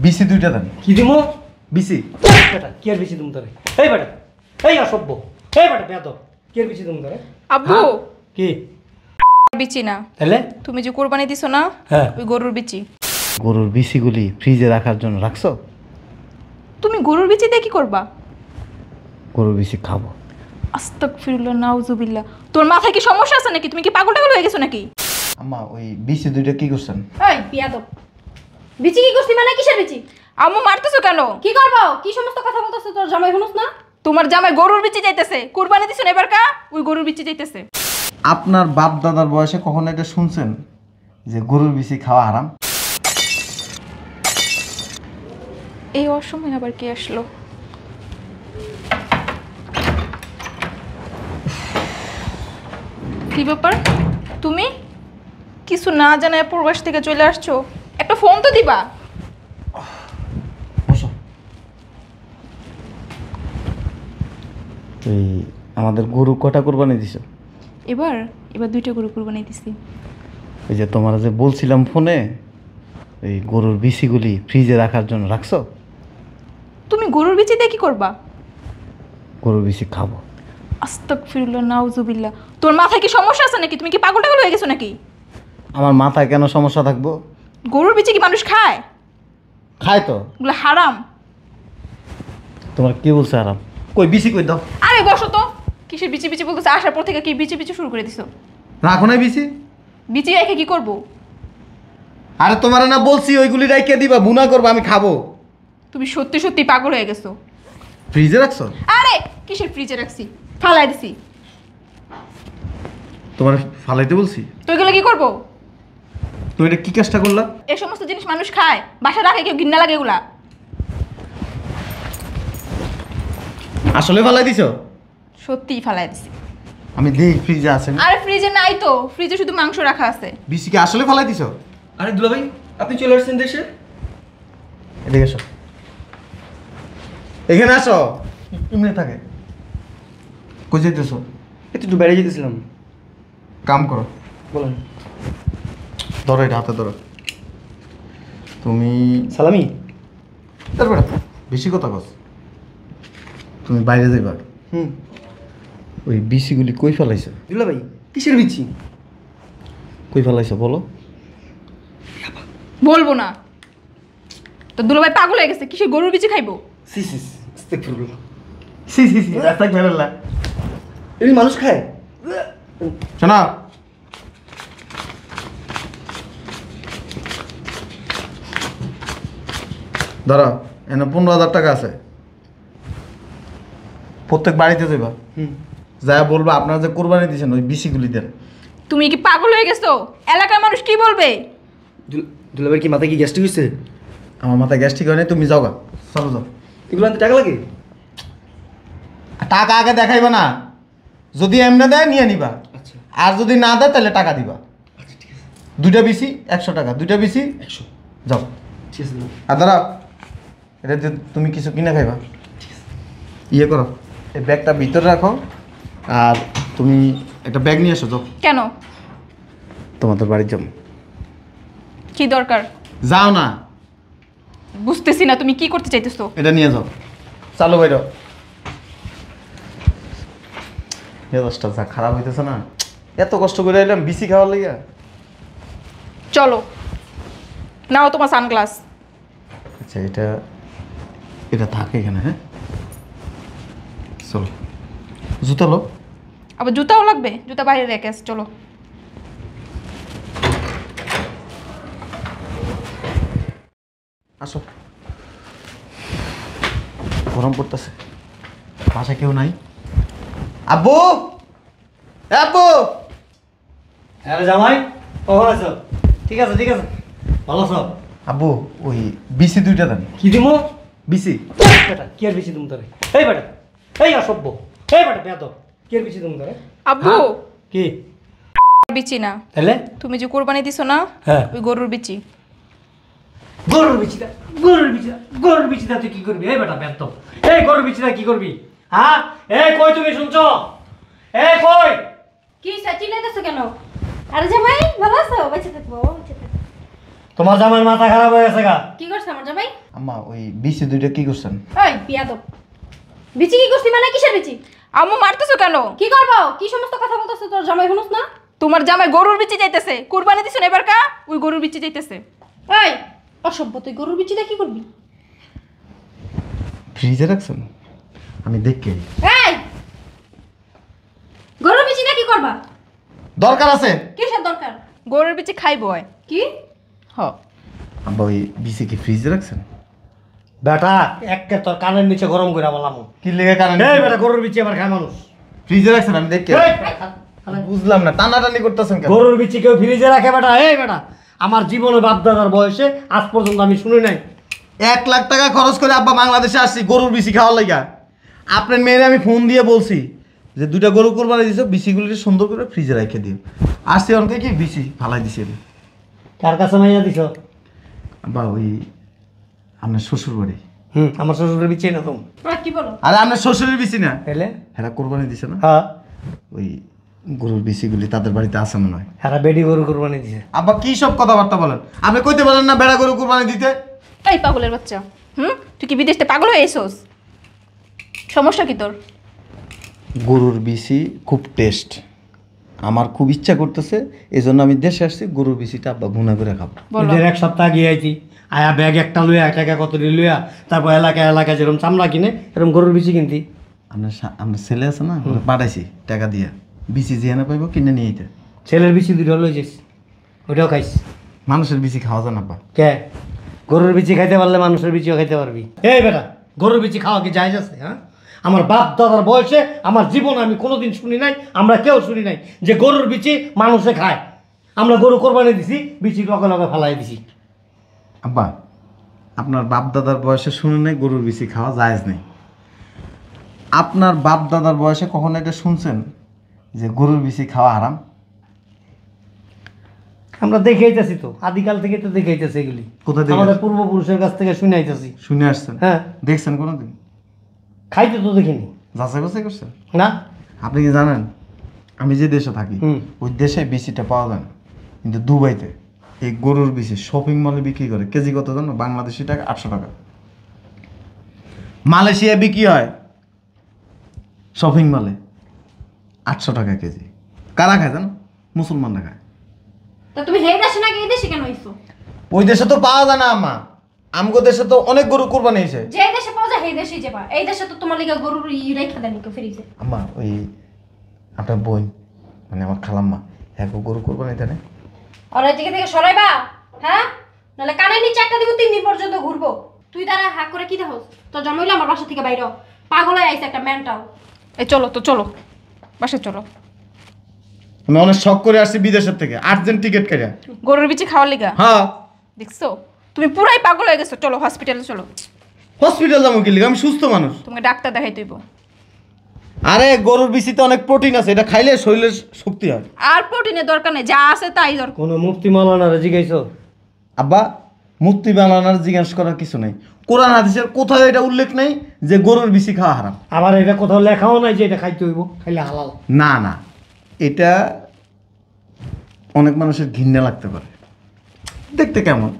BC দুইটা দেন। কি দিমু? বিসি। বেটা কি আর বেশি দিমু তোরে? এই বেটা, এই অসভ্য, এই বেটা বেয়াদব, কি আর বেশি দিমু তোরে? আব্বু কি বিচি না, তাহলে? তুমি যে কোরবানি দিছো না হ্যাঁ। ওই গরুর বিচি। গরুর বিসিগুলি ফ্রিজে রাখার জন্য রাখছো? তুমি গরুর বিচি দিয়ে কি করবা? গরুর বিসি খাবো। আস্তাগফিরুল্লাহ নাউজুবিল্লাহ। তোর মাথায় কি সমস্যা আছে নাকি? তুমি কি পাগল টাগল হয়ে গেছো নাকি? আম্মা ওই বিসি দুইটা কি করছেন? এই বিয়াদব, বিচি কি করছিস মানে? কিসের বিচি? আম্মু মারতেছো কেন? কি করবো? কি সমস্ত কথা বলতেছ? তোর জামাই শুনুস না? তোমার জামাই গরুর বিচি যাইতেছে, কোরবানি দিছো না এবার কা ওই গরুর বিচি যাইতেছে। আপনার বাপ দাদার বয়সে কখনো এটা শুনছেন যে গরুর বিসি খাওয়া হারাম? এই অসময়ে আবার কে আসলো? কি ব্যাপার? তুমি কিছু না জানায় প্রবাস থেকে চলে আসছো, একটা ফোন তো দিবা। বসো। এই আমাদের গরু কটা কোরবানি দিছো? এবার এবার দুইটা গরু কোরবানি দিছি। ওই যে তোমার যে বলছিলাম ফোনে এই গরুর বিসিগুলি ফ্রিজে রাখার জন্য রাখছো? তুমি গরুর বিচি দিয়ে কি করবা? গরুর বিসি খাবো। আস্তাগফিরুল্লাহ নাউজুবিল্লাহ। তোর মাথায় কি সমস্যা আছে নাকি? তুমি কি পাগল টাগল হয়ে গেছো নাকি? আমার মাথায় কেন সমস্যা থাকবো? গরুর বিচি কি মানুষ খায়? খায় তো। এগুলো হারাম। তোমার কি বলছে আরাম? কই বিসি কই দাও। আরে বসো তো। কিসের বিচি বিচি বলতেছে? আসার পর থেকে কি বিচি বিচি শুরু করে দিছো? রাখো না বিসি। বিচি রেখে কি করব? আরে তোমার না বলছি ওইগুলি রাইখে দিবা, বুনা করবা, আমি খাবো। তুমি সত্যি সত্যি পাগল হয়ে গেছো। ফ্রিজে রাখছো? আরে কিসের ফ্রিজে রাখছি? ফালাই দিছি। তোমার ফালাইতে বলছি? তো এগুলো কি করব? তুমি এটা কি কাজটা করলা? এই সমস্ত জিনিস মানুষ খায়, বাসা রাখে কেউ ঘৃণা লাগে এগুলা। আসলে ফালাই দিছো? সত্যিই ফালাই দিছি। আমি দেই ফ্রিজে আছে না। আরে ফ্রিজে নাই তো, ফ্রিজে শুধু মাংস রাখা আছে। বিসি কি আসলে ফালাই দিছো? আরে দুলা ভাই, আপনি চলে আসছেন দেশে? এদিকে এসো। এখানে আসো। এমনি থাকে। কই যেতেছো? একটু বেড়ে যেতেছিলাম। কাম করো। বলেন। ধরো এটা হাতে ধরো। তুমি সালামি। তারপরে বেশি কথা কস। তুমি বাইরে যাইবা। ওই বিসিগুলি কই ফেলাইছো? দুলা ভাই কিসের বিচি? কই ফেলাইছো বলো? বলবো না। তো দুলাভাই পাগল হয়ে গেছে, কিসের গরুর বিচি খাইবো? সি সি আস্তাগফিরুল্লাহ। সি সি সি রাস্তা ফেলালা। এই মানুষ খায়? শোনা, ধরো এনে 15,000 টাকা আছে। প্রত্যেক বাড়িতে যাইবা, যা বলবা আপনারা যে কোরবানি দিয়েছেন ওই বিসিগুলি দেন। তুমি কি পাগল হয়ে গেছো? এলাকার মানুষ কি বলবে? দুলা ভাই কি মাথায় কি গ্যাস্ট্রিক হয়েছে? আমার মাথায় গ্যাস ঠিক হয় নাই, তুমি যাও গা, চলো যাও। এগুলো আনতে টাকা লাগে? টাকা আগে দেখাইবা না, যদি এমনি দেয় নিয়ে নিবা, আচ্ছা আর যদি না দেয় তাহলে টাকা দিবা। আচ্ছা ঠিক আছে। দুইটা বিসি 100 টাকা, দুইটা বিসি 100। যাও। ঠিক আছে। আর দাঁড়াও, এটা যে তুমি কিছু কিনে খাইবা, ইয়ে করো, এই ব্যাগটা ভিতরে রাখো, আর তুমি একটা ব্যাগ নিয়ে এসো। যাও, কেন? তোমাদের বাড়ির যাবো। কি দরকার? যাও না। বুঝতেছি না তুমি কি করতে চাইতেছো। এটা নিয়ে যাও, চালো বাইরো। মেজাজটা যা খারাপ হইতেছে না, এত কষ্ট করে এলাম বিসি খাওয়ার লেগে। চলো নাও তোমার সানগ্লাস। আচ্ছা এটা এটা থাকে এখানে। হ্যাঁ চলো, জুতা লো। আবার জুতাও লাগবে? জুতা বাইরে রেখে আসি, চলো। আসো, গরম পড়তেছে, বাসায় কেউ নাই। আব্বু, আব্বু। আরে জামাই কখন আছো? ঠিক আছে ঠিক আছে, ভালো আছো? আব্বু ওই বিসি দুইটা দেন। কি দিমু? বিসি। বেটা কি আর বেশি দিমু তোরে? এই বেটা, এই অসভ্য, এই বেটা বেয়াদব, কি আর বেশি দিমু তোরে? আব্বু কি বিচি না, তাহলে? তুমি যে কোরবানি দিছো না হ্যাঁ। ওই গরুর বিচি। গরুর বিচিটা, গরুর বিচিটা, গরুর বিচিটা তুই কি করবি? এই বেটা বেয়াদব, এই গরুর বিচিটা কি করবি? হ্যাঁ এই কই তুমি শুনছো? এই কই? কি চিল্লাইতেছো কেন? আরে জামাই ভালো আছো? বেঁচে থাকবো, বেঁচে থাকবো। তোমার জামাইয়ের মাথা খারাপ হয়ে গেছে গা। কি করছে আমার জামাই? আম্মা ওই বিসি দুইটা কি করছেন? ওই বিয়াদব, বিচি কি করছি মানে কিসের বিচি? আম্মু মারতেছো কেন? কি করবো? কি সমস্ত কথা বলতেছে তোর জামাই, শুনুস না? তোমার জামাই গরুর বিচি যাইতেছে, কুরবানি দিছ না এবার কা, ওই গরুর বিচি যাইতেছে। ওই অসভ্য, তুই গরুর বিচিটা কি করবি? ফ্রিজে রাখছেন? আমি দেখে এই গরুর বিচিটা কি করবা? দরকার আছে। কিসের দরকার? গরুর বিচি খাইবো হয়। কি? হ। আব্বা ওই বিসি কি ফ্রিজে রাখছেন? বেটা একে তোর কানের নিচে গরম করে বললাম। কি লেগে কারণ এই বেটা গরুর বিচি আবার খায় মানুষ। ফ্রিজে রাখছেন? আমি দেখে এই, বুঝলাম না, টানাটানি করতেছেন কেন? গরুর বিচি কেউ ফ্রিজে রাখে বেটা? এই বেটা আমার জীবনে বাপদাদার বয়সে আজ পর্যন্ত আমি শুনি নাই। 1 লাখ টাকা খরচ করে আব্বা বাংলাদেশে আসছি গরুর বিসি খাওয়ার লাগা। আপনার মেয়েরে আমি ফোন দিয়ে বলছি যে 2টা গরু কোরবানি দিছো, বিসিগুলো সুন্দর করে ফ্রিজে রেখে দিও। আসছি অনেকে কি বিসি ফালাই দিছি আমি। কার কাছে মাইয়া দিছ? আব্বা ওই আপনার শ্বশুর বাড়ি। আমার শ্বশুরের বিচি না তুমি? ওরা কি বলো? আরে আপনার শ্বশুরের বিসি না, তাহলে হ্যাঁ কোরবানি দিছে না, হ্যাঁ ওই গরুর বিসিগুলি তাদের বাড়িতে আছে মনে হয়। হ্যাঁ বেডি গরু কোরবানি দিছে। আব্বা কি সব কথাবার্তা বলেন? আপনি কইতে পারেন না বেড়া গরু কোরবানি দিতে? এই পাগলের বাচ্চা, তুই কি বিদেশে পাগল হয়ে এসোস? সমস্যা কি তোর? গরুর বিসি খুব টেস্ট, আমার খুব ইচ্ছা করতেছে, এই জন্য আমি দেশে আসছি, গরুর বিসিটা আব্বা ভুনা করে খাবো। বলো। ঈদের 1 সপ্তাহ গিয়ে আইছি, আয়া ব্যাগ একটা লইয়া টাকা কত লইয়া, তারপর এলাকায় যেরকম চামড়া কিনে এরকম গরুর বিচি কিনতি। আপনার ছেলে আছে না, ওরে পাঠাইছি টাকা দিয়া, বিসি জিয়ানা পাইব কিনে নিয়ে যেতে। ছেলের বিচি 2টা লই যাইস, ওইটাও খাইস। মানুষের বিসি খাওয়া যায় না আব্বা। কে? গরুর বিচি খাইতে পারলে মানুষের বিচিও খাইতে পারবি। এই বেটা গরুর বিচি খাওয়া কি জায়েজ আছে? হ্যাঁ, আমার বাপ দাদার বয়সে আমার জীবনে আমি কোনোদিন শুনি নাই, আমরা কেউ শুনি নাই যে গরুর বিচি মানুষে খায়। আমরা গরু কোরবানি দিছি, বিচি লগে লগে ফালাই দিছি। আব্বা আপনার বাপ দাদার বয়সে শুনে নাই গরুর বিসি খাওয়া জায়েজ নেই। আপনার বাপ দাদার বয়সে কখনো এটা শুনছেন যে গরুর বিসি খাওয়া হারাম? আমরা দেখে আইতাছি তো, আদিকাল থেকে তো দেখে আইতাছি এগুলি, কোথা থেকে? আমাদের পূর্বপুরুষের কাছ থেকে শুনে আইতাছি। শুনে আসছেন? হ্যাঁ। দেখছেন কোনোদিন? খাইতে তো দেখিনি। যাচাই বাছাই করছেন? না। আপনি কি জানেন আমি যে দেশে থাকি হুম। ওই দেশে বিসিটা পাওয়া যায় না, কিন্তু দুবাইতে এই গরুর বিসি শপিং মলে বিক্রি করে। কেজি কত জানো? বাংলাদেশি টাকা 800 টাকা। মালয়েশিয়ায় বিক্রি হয় শপিং মলে 800 টাকা কেজি। কারা খায় জানো? মুসলমানরা খায়। তা তুমি হে দেশে না এই দেশে কেন আইছো? ওই দেশে তো পাওয়া যায় না আমা, আমগো দেশে তো অনেক গরু কোরবানি হয়েছে। যে দেশে পাওয়া যায় সেই দেশেই যাবা। এই দেশে তো তোমার লিগা গরুর রেখা দেনি কেউ ফ্রিজে। আম্মা ওই আপনার বোন মানে আমার খালাম্মা এক গরু কোরবানি দেয় না? আর এই দিকে থেকে সরাইবা, হ্যাঁ? নাহলে কানের নিচে একটা দিব, 3 দিন পর্যন্ত ঘুরবো। তুই তারা হাক করে কি দেখোস? তো জমাইলে আমার বাসা থেকে বাইরে হ। পাগল হয়ে আইছে একটা মেন্টাল। এই চলো তো চলো, বাসে চলো। আমি অনেক শখ করে আসছি বিদেশের থেকে, আর্জেন্ট টিকিট কেটে। গরুর বিচি খাওয়ার লিগা? হ্যাঁ। দেখছো তুমি পুরাই পাগল হয়ে গেছো। চলো হসপিটালে চলো। হসপিটাল যাবো কি লিগে? আমি সুস্থ মানুষ। তোমাকে ডাক্তার দেখাই তুইব। আরে গরুর বিচিতে অনেক প্রোটিন আছে, এটা খাইলে শরীরের শক্তি হয়। আর প্রোটিনের দরকার নেই, যা আছে তাই দরকার। কোনো মুফতি মাওলানারে জিগাইছো? আব্বা মুক্তি বানানোর জিজ্ঞাসা করার কিছু নেই। কোরআন হাদিসের কোথাও এটা উল্লেখ নেই যে গরুর বিচি খাওয়া হারাম। আবার এটা কোথাও লেখাও নাই যে এটা খাইতে হইব, খাইলে হালাল। না না, এটা অনেক মানুষের ঘৃণা লাগতে পারে, দেখতে কেমন,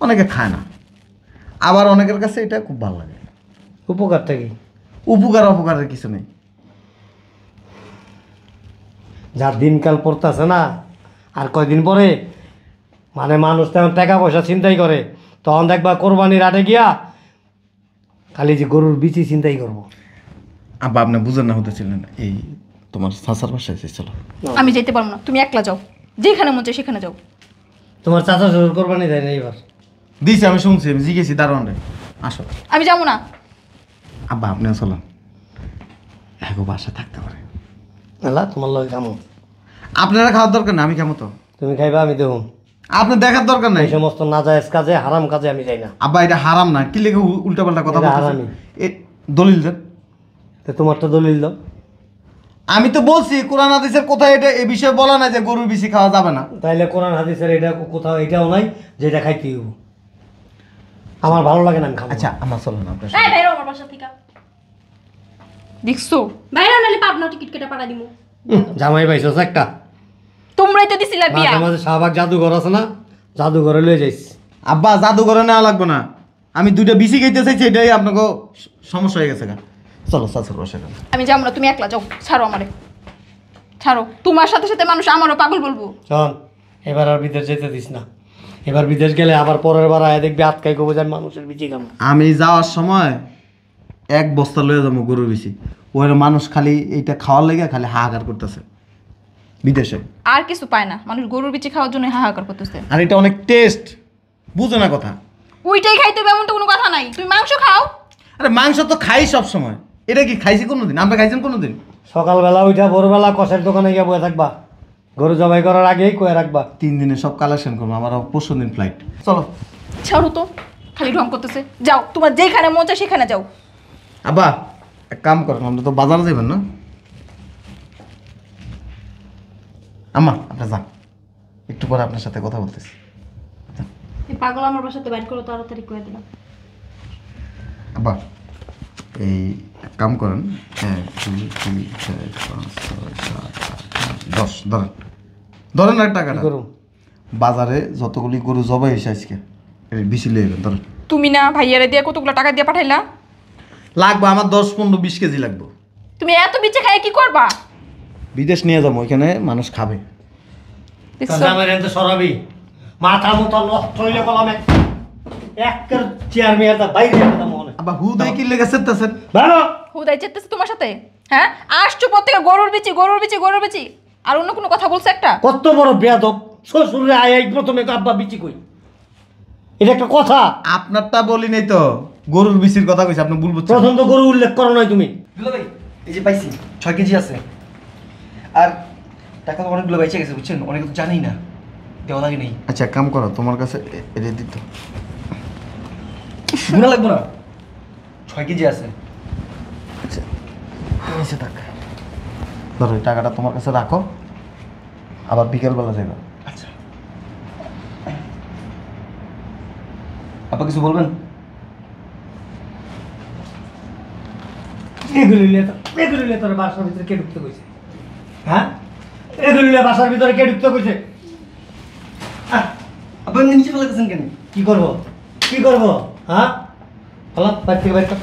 অনেকে খায় না, আবার অনেকের কাছে এটা খুব ভালো লাগে। উপকারটা কি? উপকার অপকারের কিছু নেই। যা দিনকাল পড়তেছে না, আর কয়দিন পরে মানে মানুষ তেমন টাকা পয়সা চিন্তাই করে, তখন দেখবা কোরবানির আটে গিয়া খালি যে গরুর বিচি চিন্তাই করবো। আব্বা আপনি বুঝেন না, হতেছিলেন এই তোমার চাচার বাসায় চলো। আমি যেতে পারবো না, তুমি একলা যাও, যেখানে মন চায় সেখানে যাও। তোমার চাচা শ্বশুর কোরবানি দেয় না এবার? দিয়েছি, আমি শুনছি, আমি জিজ্ঞেসি দারোয়ান রে। আসো আমি যাবো না। আব্বা আপনিও চলেন, এগো বাসায় থাকতে পারে। আল্লাহ তোমার লগে খামো। আপনারা খাওয়ার দরকার না, আমি কেমন তো তুমি খাইবা, আমি দেবো। আপনি দেখার দরকার নাই। এই সমস্ত নাজায়েজ কাজে, হারাম কাজে আমি যাই না। আব্বা এটা হারাম না, কি লেগে উল্টা পাল্টা কথা এটা বলতেছেন? হারামই। এ দলিল দেন। তো তোমারটা দলিল দাও। আমি তো বলছি কোরআন হাদিসের কোথায় এটা এই বিষয়ে বলা নাই যে গরুর বিচি খাওয়া যাবে না। তাইলে কোরআন হাদিসের এটা কোথাও এটাও নাই যে এটা খাইতে হইব। আমার ভালো লাগে না, আমি খাবো না। আচ্ছা আমার চলেন আপনার এই বাইরে আমার বাসা থেকে। দেখছো বাইরে নালে পাবনা টিকিট কেটে পাঠা দিমু। জামাই পাইছস একটা। তোমরাই তো দিছিলা বিয়া। মাঝে মাঝে শাহবাগ জাদুঘর আছে না, জাদুঘরে লয়ে যাইস। আব্বা জাদুঘরে নেওয়া লাগবে না, আমি 2টা বিসি খাইতে চাইছি, এটাই আপনাকে সমস্যা হয়ে গেছে গা। চলো চাচুর বসে গেল। আমি যাবো না, তুমি একলা যাও, ছাড়ো আমারে, ছাড়ো। তোমার সাথে সাথে মানুষ আমারও পাগল বলবো। শোন, এবার আর বিদেশ যেতে দিস না। এবার বিদেশ গেলে আবার পরের বার আয় দেখবি আটকাই কবে যান মানুষের বিচি কাম। আমি যাওয়ার সময় 1 বস্তা লয়ে যাবো গরুর বিসি, ওই মানুষ খালি এইটা খাওয়ার লেগে খালি হাহাকার করতেছে বিদেশে। আর কিছু পায় না, মানুষ গরুর বিচি খাওয়ার জন্য হাহাকার করতেছে। আর এটা অনেক টেস্ট, বুঝো না কথা। ওইটাই খাইতে হবে এমন তো কোনো কথা নাই। তুমি মাংস খাও। আরে মাংস তো খাই সব সময়, এটা কি খাইছি কোনোদিন? আমরা খাইছেন কোনোদিন? সকালবেলা ওইটা ভোরবেলা কষের দোকানে গিয়ে বয়ে থাকবা, গরু জবাই করার আগেই কয়ে রাখবা। 3 দিনে সব কালেকশন করবো, আমার পরশু দিন ফ্লাইট। চলো। ছাড়ো তো, খালি ঢং করতেছে। যাও, তোমার যেখানে মন চায় সেখানে যাও। আব্বা এক কাম করেন, আমরা তো বাজারে যাবেন না? আম্মা আপনি যান, একটু পরে আপনার সাথে কথা বলতেছি। এই পাগল আমার বাসাতে বাইর করো, তাড়াতাড়ি করে দিলাম। আব্বা এই এক কাম করেন, 1 2 3 4 5 6 7 8 10 ধরেন, ধরেন আর টাকাটা। গরু বাজারে যতগুলি গরু জবাই হয়েছে আজকে এর বেশি লেগে ধরেন। তুমি না ভাইয়ারে দিয়ে কতগুলো টাকা দিয়ে পাঠাইলা? লাগবে আমার 10 15 20 কেজি লাগবে। তুমি এত বিচে খাই কি করবা? বিদেশ নিয়ে যাবো, ওইখানে মানুষ খাবে। দেখছো? সরাবি মাথা মতো নষ্ট হইলে কলমে একের চেয়ার মেয়ারটা বাইরে যেতে মনে। আব্বা হুদাই কি লেগে সেরতেছেন? ভালো হুদাই চেতেছে তোমার সাথে? হ্যাঁ, আসছো পর থেকে গরুর বিচি গরুর বিচি গরুর বিচি, আর অন্য কোনো কথা বলছে একটা? কত বড় বেয়াদব, শ্বশুরে আয় আই প্রথমে আব্বা বিচি কই, এটা একটা কথা? আপনারটা বলি নাই তো, গরুর বিচির কথা কইছি, আপনি ভুল বুঝছেন। প্রথম তো গরু উল্লেখ করো নাই তুমি। দুলা ভাই এই যে পাইছি 6 কেজি আছে, আর টাকা তো অনেকগুলো বেঁচে গেছে বুঝছেন, অনেকে তো জানি না, দেওয়া লাগে নেই। আচ্ছা এক কাম করো, তোমার কাছে এটা দিত। গুণা লাগবো না, 6 কেজি আছে। আচ্ছা নিচে থাক, ধরো এই টাকাটা তোমার কাছে রাখো, আবার বিকেলবেলা যাবে। আচ্ছা আপা কিছু বলবেন? এগুলি নিয়ে তোর বাসার ভিতরে কে ঢুকতে কইছে? হ্যাঁ, এগুলি নিয়ে বাসার ভিতরে কে ঢুকতে কইছে? আপনি নিচে ফেলাতেছেন কেন? কি করবো কি করবো? হ্যাঁ ফলা বাইর থেকে বাইর কর।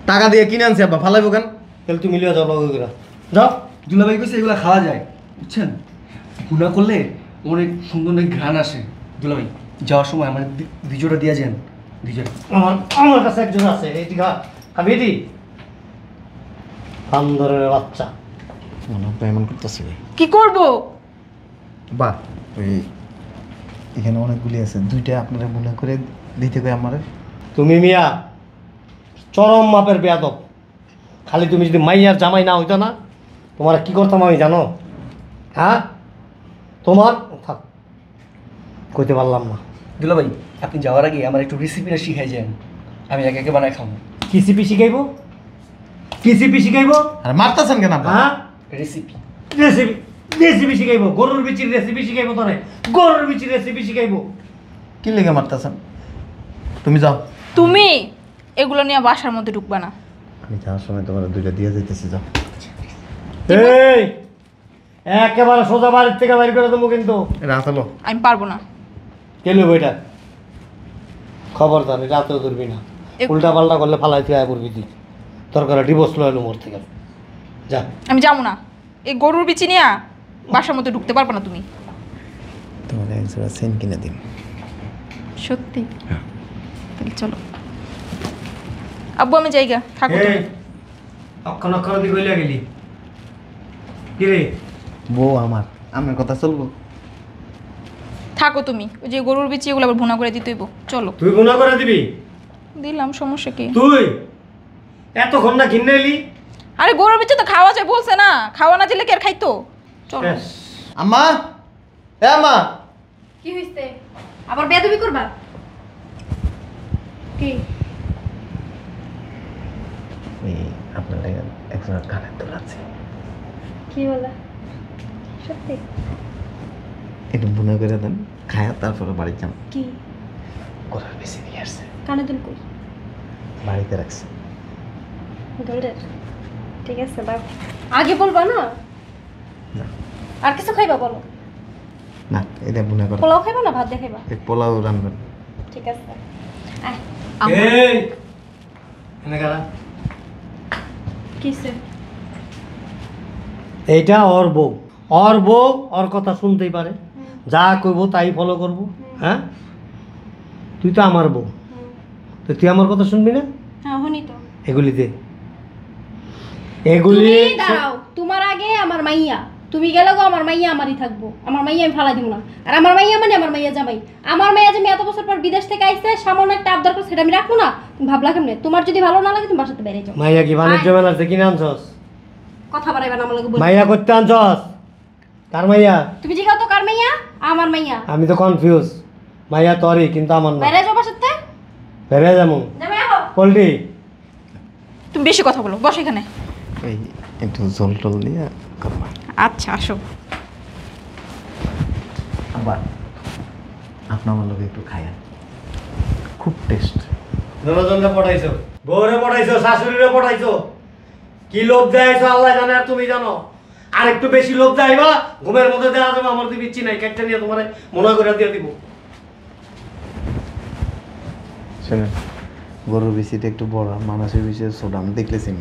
টাকা দিয়ে কিনে আনছি আব্বা, ফালাইবো কেন? তাহলে তুমি লিয়ে যাও লগে করে যাও। দুলা ভাই কইছে এগুলো খাওয়া যায় বুঝছেন, গুণা করলে অনেক সুন্দর অনেক ঘ্রাণ আসে। দুলা ভাই যাওয়ার সময় আমার 2 জোড়া দিয়ে যান, 2 জোড়া। আমার কাছে একজন আছে, এটি খাবি এটি বান্দরের বাচ্চা। মনে হয় এমন করতেছে কি করব? বা ওই এখানে অনেকগুলি আছে, 2টা আপনারা মনে করে দিতে কই আমারে। তুমি মিয়া চরম মাপের বেয়াদব, খালি তুমি যদি মাইয়ার জামাই না হইতো না তোমার কি করতাম আমি জানো? হ্যাঁ তোমার থাক কইতে পারলাম না। দুলা ভাই আপনি যাওয়ার আগে আমার একটু রেসিপিটা শিখাই যান, আমি একে একে বানাই খাবো। কিসিপি শিখাইবো? কিসিপি শিখাইবো? আর মারতাছেন কেন আব্বা? হ্যাঁ রেসিপি রেসিপি রেসিপি শিখাইবো, গরুর বিচির রেসিপি শিখাইবো, তোরে গরুর বিচির রেসিপি শিখাইবো। কি লেগে মারতাছেন? তুমি যাও, তুমি এগুলো নিয়ে বাসার মধ্যে ঢুকবা না। আমি যাওয়ার সময় তোমার 2টা দিয়ে যাইতেছি, যাও। এই একেবারে সোজা বাড়ির থেকে বাইর করে দেবো কিন্তু। রাত হলো। আমি পারবো না। কেন বইটা খবরদার রাতেও ধরবি না, উল্টা পাল্টা করলে ফালাই তুই আয় পড়বি তুই, তোর করে ডিভোর্স লইলো মোর থেকে। যা আমি যাবো না, এই গরুর বিচি নিয়ে বাসার মধ্যে ঢুকতে পারবে না তুমি। তোমার একজোড়া সেন কিনে দিন। সত্যি? তাহলে চলো। আব্বু আমি জায়গা থাকো তুমি। অক্ষণ অক্ষণ দিকে গইলা গেলি কি রে? বউ আমার, আমার কথা চলবো? থাকো তুমি, ওই যে গরুর বিচি এগুলো আবার ভুনা করে দিতে হইব। চলো। তুই গুণা করে দিবি? দিলাম, সমস্যা কি? তুই এতক্ষণ না কিনে এলি? আরে গরুর বিচি তো খাওয়া যায় বলছে না, খাওয়া না দিলে কি আর খাইতো? চলো। আম্মা, এ আম্মা, কি হইছে? আবার বেয়াদবি করবা? কি এই আপনার একজোড়া কানের দুল আছে, কি বলা? সত্যি? একটু বুনা করে দেন, খায়া তারপরে বাড়ি যান। কি করার বেশি নিয়ে আসছে, কানে দুল কই? বাড়িতে রাখছে। গোল্ডের? ঠিক আছে বাবা, আগে বলবা না? না। আর কিছু খাইবা বলো? না এটা বুনা করো, পোলাও খাইবা না ভাত দিয়ে খাইবা? এক পোলাও রান্না। ঠিক আছে আয়। এই এনে কারা? কিসে? এইটা ওর বউ, ওর বউ ওর কথা শুনতেই পারে, যা কইব তাই ফলো করব। হ্যাঁ, তুই তো আমার বউ, তো তুই আমার কথা শুনবি না? হ্যাঁ শুনি তো। এগুলিতে এগুলি তুমি দাঁড়াও, তোমার আগে আমার মাইয়া, তুমি গেলে গো আমার মাইয়া আমারই থাকবো, আমার মাইয়া আমি ফালাই দিব না। আর আমার মাইয়া মানে আমার মাইয়া জামাই, আমার মাইয়া যে এত বছর পর বিদেশ থেকে আইছে, সামান্য একটা আবদার করে সেটা আমি রাখবো না? তুমি ভাবলা কেমনে? তোমার যদি ভালো না লাগে তুমি বাসাতে বেরিয়ে যাও। মাইয়া কি বাণিজ্য মেলার থেকে কিনে আনছস? কথা বাড়াইবা না আমার লাগে। মাইয়া করতে আনছস? কার মাইয়া? তুমি জিগাও তো কার মাইয়া? আমার মাইয়া। আমি তো কনফিউজ। মাইয়া তোরই, কিন্তু আমার না। বেরিয়ে যাও বাসাতে। বেড়ে যাবো জামাই আহো। পোল্ট্রি। তুমি বেশি কথা বলো, বস এখানে। এই একটু জল টল দিয়ে করবা। আচ্ছা আসো। আব্বা আপনার আমার লোক একটু খায়া, খুব টেস্ট। জনজনকে পড়াইছো, বউরে পড়াইছো, শাশুড়িরে পড়াইছো, কি লোভ দেয়াইছো আল্লাহ জানে আর তুমি জানো। আর একটু বেশি লোভ দেয়াইবা, ঘুমের মধ্যে দেওয়া যাবে, আমার তো ইচ্ছি নাই, কেটে নিয়ে তোমার মনে করে দিয়ে দিব। শোনেন, গরুর বিচিটা একটু বড়, মানুষের বিচে ছোট, আমি দেখলেছি।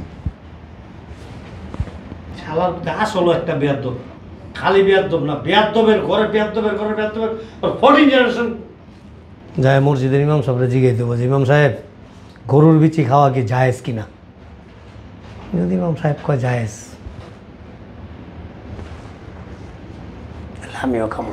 শালার গাছ হলো একটা বেয়াদব, খালি বেয়াদব না, বেয়াদবের ঘরে বেয়াদবের ঘরে বেয়াদবের 14 জেনারেশন। যায় মসজিদের ইমাম সাহেবরে জিজ্ঞেস দেবো যে ইমাম সাহেব, গরুর বিচি খাওয়া কি জায়েজ কিনা? যদি ইমাম সাহেব কয় জায়েজ, তাহলে আমিও খাবো।